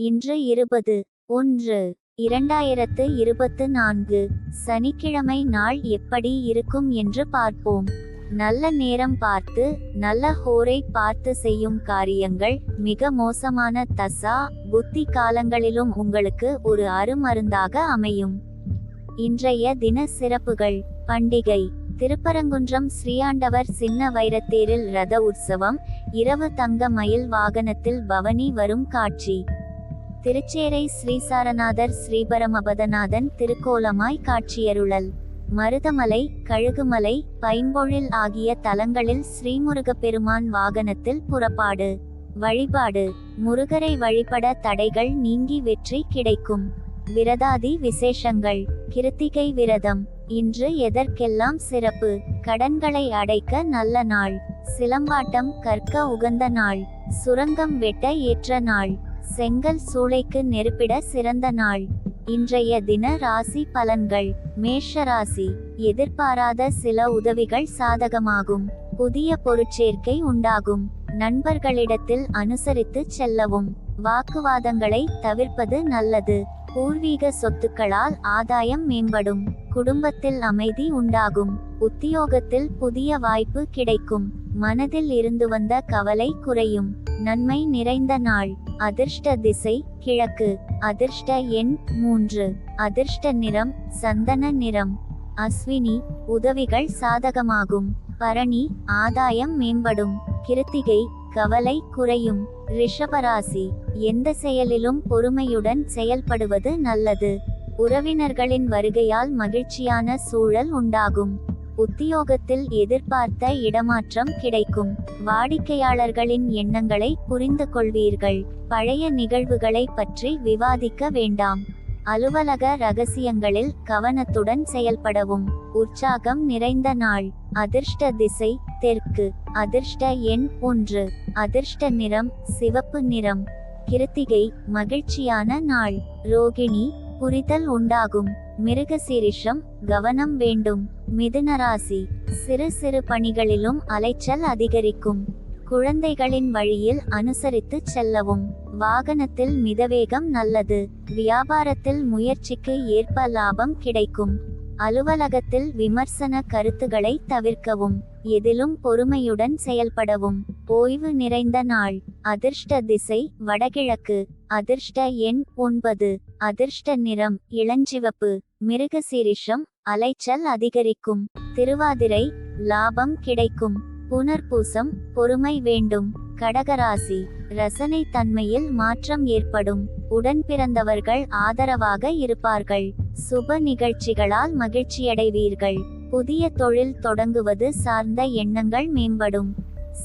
இன்று 20/1/2024 சனிக்கிழமை நாள் எப்படி இருக்கும் என்று பார்ப்போம். நல்ல நேரம் பார்த்து நல்ல ஹோரை பார்த்து செய்யும் காரியங்கள் மிக மோசமான தசா புத்தி காலங்களிலும் உங்களுக்கு ஒரு அருமருந்தாக அமையும். இன்றைய தின சிறப்புகள். பண்டிகை திருப்பரங்குன்றம் ஸ்ரீஆண்டவர் சின்ன வைரத்தேரில் ரத உற்சவம். இரவு தங்க மயில் வாகனத்தில் பவனி வரும் காட்சி. திருச்சேரை ஸ்ரீசாரநாதர் ஸ்ரீபரமபதநாதன் திருக்கோலமாய் காட்சியருளல். மருதமலை, கழுகுமலை, பைம்பொழில் ஆகிய தலங்களில் ஸ்ரீமுருகப்பெருமான் வாகனத்தில் புறப்பாடு. வழிபாடு. முருகரை வழிபட தடைகள் நீங்கி வெற்றி கிடைக்கும். விரதாதி விசேஷங்கள். கிருத்திகை விரதம் இன்று எதற்கெல்லாம் சிறப்பு? கடன்களை அடைக்க நல்ல நாள். சிலம்பாட்டம் கற்க உகந்த நாள். சுரங்கம் வெட்ட ஏற்ற நாள். செங்கல் சூளைக்கு நெருப்பிட சிறந்த நாள். இன்றைய தின ராசி பலன்கள். மேஷ ராசி. எதிர்பாராத சில உதவிகள் சாதகமாகும். புதிய பொருட்சேர்க்கை உண்டாகும். நண்பர்களிடத்தில் அனுசரித்து செல்லவும். வாக்குவாதங்களை தவிர்ப்பது நல்லது. பூர்வீக சொத்துக்களால் ஆதாயம் மேம்படும். குடும்பத்தில் அமைதி உண்டாகும். உத்தியோகத்தில் புதிய வாய்ப்பு கிடைக்கும். மனதில் இருந்து வந்த கவலை குறையும். நன்மை நிறைந்த நாள். அதிர்ஷ்ட திசை கிழக்கு. அதிர்ஷ்ட எண் 3. அதிர்ஷ்ட நிறம் சந்தன நிறம். அஸ்வினி உதவிகள் சாதகமாகும். பரணி ஆதாயம் மேம்படும். கிருத்திகை கவலை குறையும். ரிஷபராசி. எந்த செயலிலும் பொறுமையுடன் செயல்படுவது நல்லது. உறவினர்களின் வருகையால் மகிழ்ச்சியான சூழல் உண்டாகும். உத்தியோகத்தில் எதிர்பார்த்த இடமாற்றம் கிடைக்கும். வாடிக்கையாளர்களின் எண்ணங்களை புரிந்து கொள்வீர்கள். பழைய நிகழ்வுகளை பற்றி விவாதிக்க வேண்டாம். அலுவலக ரகசியங்களில் கவனத்துடன் செயல்படவும். உற்சாகம் நிறைந்த நாள். அதிர்ஷ்ட திசை தெற்கு. அதிர்ஷ்ட எண் 1. அதிர்ஷ்ட நிறம் சிவப்பு நிறம். கிருத்திகை மகிழ்ச்சியான நாள். ரோகிணி புரிதல் உண்டாகும். மிருகசீரிஷம் கவனம் வேண்டும். மிதுனராசி. சிறு சிறு பணிகளிலும் அலைச்சல் அதிகரிக்கும். குழந்தைகளின் வழியில் அனுசரித்து செல்லவும். வாகனத்தில் மிதவேகம் நல்லது. வியாபாரத்தில் முயற்சிக்கு ஏற்ப லாபம் கிடைக்கும். அலுவலகத்தில் விமர்சன கருத்துக்களை தவிர்க்கவும். எதிலும் பொறுமையுடன் செயல்படவும். ஓய்வு நிறைந்த நாள். அதிர்ஷ்ட திசை வடகிழக்கு. அதிர்ஷ்ட எண் 9. அதிர்ஷ்ட நிறம் இளஞ்சிவப்பு. மிருகசீரிஷம் அலைச்சல் அதிகரிக்கும். திருவாதிரை லாபம் கிடைக்கும். புனர்பூசம் பொறுமை வேண்டும். கடகராசி. ரசனை தன்மையில் மாற்றம் ஏற்படும். உடன் பிறந்தவர்கள் ஆதரவாக இருப்பார்கள். சுப நிகழ்ச்சிகளால் மகிழ்ச்சியடைவீர்கள். புதிய தொழில் தொடங்குவது சார்ந்த எண்ணங்கள் மேம்படும்.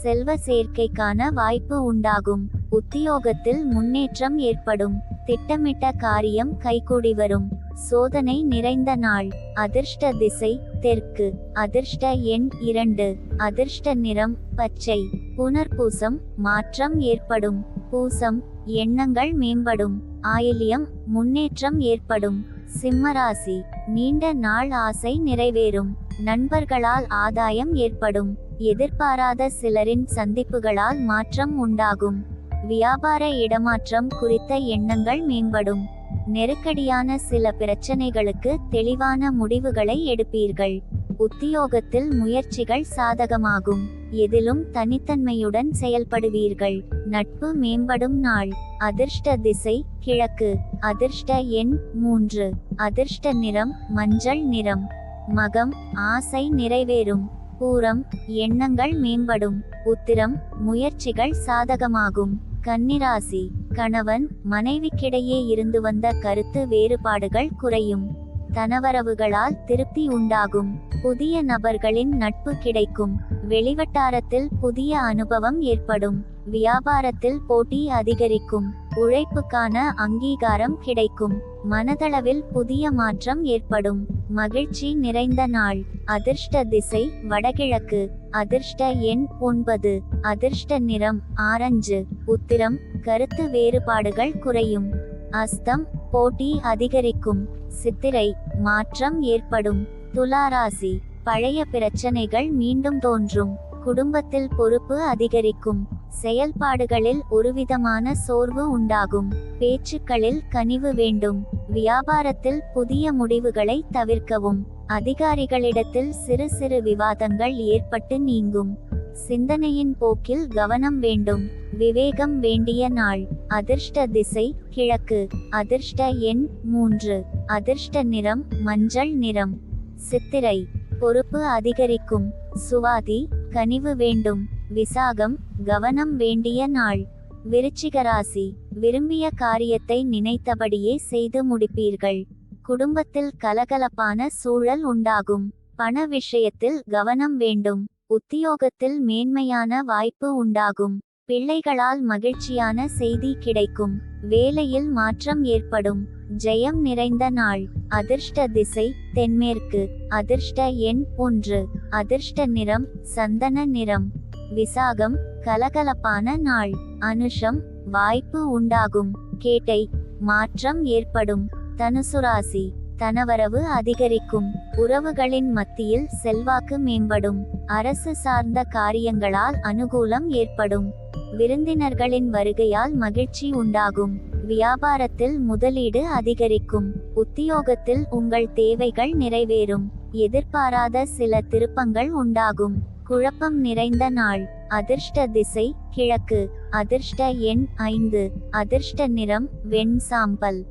செல்வ சேர்க்கைக்கான வாய்ப்பு உண்டாகும். உத்தியோகத்தில் முன்னேற்றம் ஏற்படும். திட்டமிட்ட காரியம் கைகூடி வரும். சோதனை நிறைந்த நாள். அதிர்ஷ்ட திசை தெற்கு. அதிர்ஷ்ட எண் 2. அதிர்ஷ்ட நிறம் பச்சை. புனர்பூசம் மாற்றம் ஏற்படும். பூசம் எண்ணங்கள் மேம்படும். ஆயில்யம் முன்னேற்றம் ஏற்படும். சிம்மராசி. நீண்ட நாள் ஆசை நிறைவேறும். நண்பர்களால் ஆதாயம் ஏற்படும். எதிர்பாராத சிலரின் சந்திப்புகளால் மாற்றம் உண்டாகும். வியாபார இடமாற்றம் குறித்த எண்ணங்கள் மேம்படும். நெருக்கடியான சில பிரச்சனைகளுக்கு தெளிவான முடிவுகளை எடுப்பீர்கள். உத்தியோகத்தில் முயற்சிகள் சாதகமாகும். எதிலும் தனித்தன்மையுடன் செயல்படுவீர்கள். நட்பு மேம்படும் நாள். அதிர்ஷ்ட திசை கிழக்கு. அதிர்ஷ்ட எண் 3. அதிர்ஷ்ட நிறம் மஞ்சள் நிறம். மகம் ஆசை நிறைவேறும். பூரம் எண்ணங்கள் மேம்படும். உத்திரம் முயற்சிகள் சாதகமாகும். கன்னிராசி. கணவன் மனைவிக்கிடையே இருந்து வந்த கருத்து வேறுபாடுகள் குறையும். தனவரவுகளால் திருப்தி உண்டாகும். புதிய நபர்களின் நட்பு கிடைக்கும். வெளிவட்டாரத்தில் புதிய அனுபவம் ஏற்படும். வியாபாரத்தில் போட்டி அதிகரிக்கும். உழைப்புக்கான அங்கீகாரம் கிடைக்கும். மனதளவில் புதிய மாற்றம் ஏற்படும். மகிழ்ச்சி நிறைந்த நாள். அதிர்ஷ்ட திசை வடகிழக்கு. அதிர்ஷ்ட எண் 9. அதிர்ஷ்ட நிறம் ஆரஞ்சு. உத்திரம் கருத்து வேறுபாடுகள் குறையும். அஸ்தம் போட்டி அதிகரிக்கும். சித்திரை மாற்றம் ஏற்படும். துலாராசி. பழைய பிரச்சனைகள் மீண்டும் தோன்றும். குடும்பத்தில் பொறுப்பு அதிகரிக்கும். செயல்பாடுகளில் ஒருவிதமான சோர்வு உண்டாகும். பேச்சுக்களில் கனிவு வேண்டும். வியாபாரத்தில் புதிய முடிவுகளை தவிர்க்கவும். அதிகாரிகளிடத்தில் சிறு சிறு விவாதங்கள் ஏற்பட்டு நீங்கும். சிந்தனையின் போக்கில் கவனம் வேண்டும். விவேகம் வேண்டிய நாள். அதிர்ஷ்ட திசை கிழக்கு. அதிர்ஷ்ட எண் 3. அதிர்ஷ்ட நிறம் மஞ்சள் நிறம். சித்திரை பொறுப்பு அதிகரிக்கும். சுவாதி கனிவு வேண்டும். விசாகம் கவனம் வேண்டிய நாள். விருச்சிகராசி விரும்பிய காரியத்தை நினைத்தபடியே செய்து முடிப்பீர்கள். குடும்பத்தில் கலகலப்பான சூழல் உண்டாகும். பண விஷயத்தில் கவனம் வேண்டும். உத்தியோகத்தில் மேன்மையான வாய்ப்பு உண்டாகும். பிள்ளைகளால் மகிழ்ச்சியான செய்தி கிடைக்கும். வேலையில் மாற்றம் ஏற்படும். ஜெயம் நிறைந்த நாள். அதிர்ஷ்ட திசை தென்மேற்கு. அதிர்ஷ்ட எண் 1. அதிர்ஷ்ட நிறம் சந்தன நிறம். விசாகம் கலகலப்பான நாள். அனுஷம் வாய்ப்பு உண்டாகும். கேட்டை மாற்றம் ஏற்படும். தனுசுராசி தனவரவு அதிகரிக்கும். உறவுகளின் மத்தியில் செல்வாக்கு மேம்படும். அரசு சார்ந்த காரியங்களால் அனுகூலம் ஏற்படும். விருந்தினர்களின் வருகையால் மகிழ்ச்சி உண்டாகும். வியாபாரத்தில் முதலீடு அதிகரிக்கும். உத்தியோகத்தில் உங்கள் தேவைகள் நிறைவேறும். எதிர்பாராத சில திருப்பங்கள் உண்டாகும். குழப்பம் நிறைந்த நாள். அதிர்ஷ்ட திசை கிழக்கு. அதிர்ஷ்ட எண் 5. அதிர்ஷ்ட நிறம் வெண் சாம்பல்.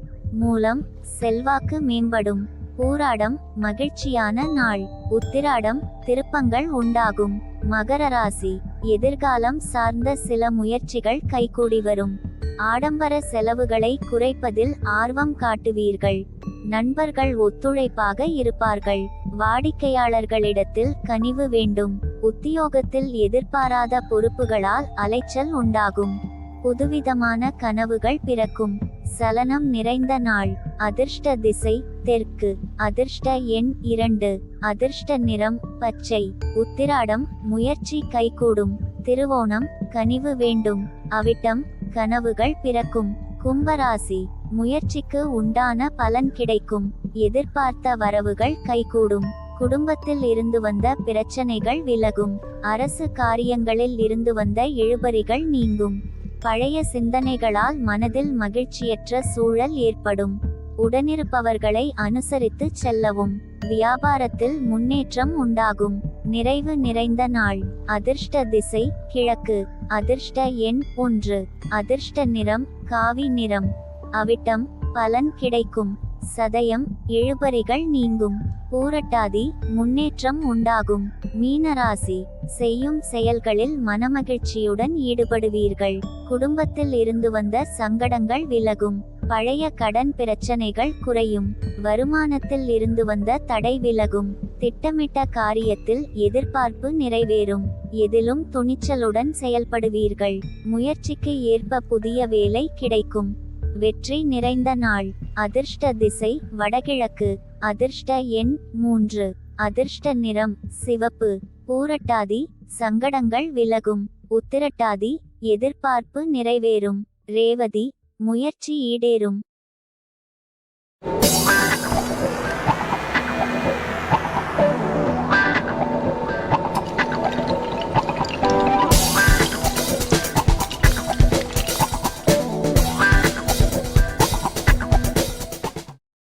மூலம் செல்வாக்கு மேம்படும். பூராடம் மகிழ்ச்சியான நாள். உத்திராடம் திருப்பங்கள் உண்டாகும். மகர ராசி எதிர்காலம் சார்ந்த சில முயற்சிகள் கைகூடி வரும். ஆடம்பர செலவுகளை குறைப்பதில் ஆர்வம் காட்டுவீர்கள். நண்பர்கள் ஒத்துழைப்பாக இருப்பார்கள். வாடிக்கையாளர்களிடத்தில் கனிவு வேண்டும். உத்தியோகத்தில் எதிர்பாராத பொறுப்புகளால் அலைச்சல் உண்டாகும். புதுவிதமான கனவுகள் பிறக்கும். சலனம் நிறைந்த நாள். அதிர்ஷ்ட திசை தெற்கு. அதிர்ஷ்ட எண் 2. அதிர்ஷ்ட நிறம் பச்சை. உத்திராடம் முயற்சி கைகூடும். திருவோணம் கனிவு வேண்டும். அவிட்டம் கனவுகள் பிறக்கும். கும்பராசி முயற்சிக்கு உண்டான பலன் கிடைக்கும். எதிர்பார்த்த வரவுகள் கைகூடும். குடும்பத்தில் இருந்து வந்த பிரச்சனைகள் விலகும். அரசு காரியங்களில் இருந்து வந்த இழுபறிகள் நீங்கும். பழைய சிந்தனைகளால் மனதில் மகிழ்ச்சியற்ற சூழல் ஏற்படும். உடனிருப்பவர்களை அனுசரித்து செல்லவும். வியாபாரத்தில் முன்னேற்றம் உண்டாகும். நிறைவு நிறைந்த நாள். அதிர்ஷ்ட திசை கிழக்கு. அதிர்ஷ்ட எண் 1. அதிர்ஷ்ட நிறம் காவி நிறம். அவிட்டம் பலன் கிடைக்கும். சதயம் இழுபறிகள் நீங்கும். பூரட்டாதி முன்னேற்றம் உண்டாகும். மீனராசி செய்யும் செயல்களில் மனமகிழ்ச்சியுடன் ஈடுபடுவீர்கள். குடும்பத்தில் இருந்து வந்த சங்கடங்கள் விலகும். பழைய கடன் பிரச்சனைகள் குறையும். வருமானத்தில் இருந்து வந்த தடை விலகும். திட்டமிட்ட காரியத்தில் எதிர்பார்ப்பு நிறைவேறும். எதிலும் துணிச்சலுடன் செயல்படுவீர்கள். முயற்சிக்கு ஏற்ப புதிய வேலை கிடைக்கும். வெற்றி நிறைந்த நாள். அதிர்ஷ்ட திசை வடகிழக்கு. அதிர்ஷ்ட எண் 3. அதிர்ஷ்ட நிறம் சிவப்பு. பூரட்டாதி சங்கடங்கள் விலகும். உத்திரட்டாதி எதிர்பார்ப்பு நிறைவேறும். ரேவதி முயற்சி ஈடேறும்.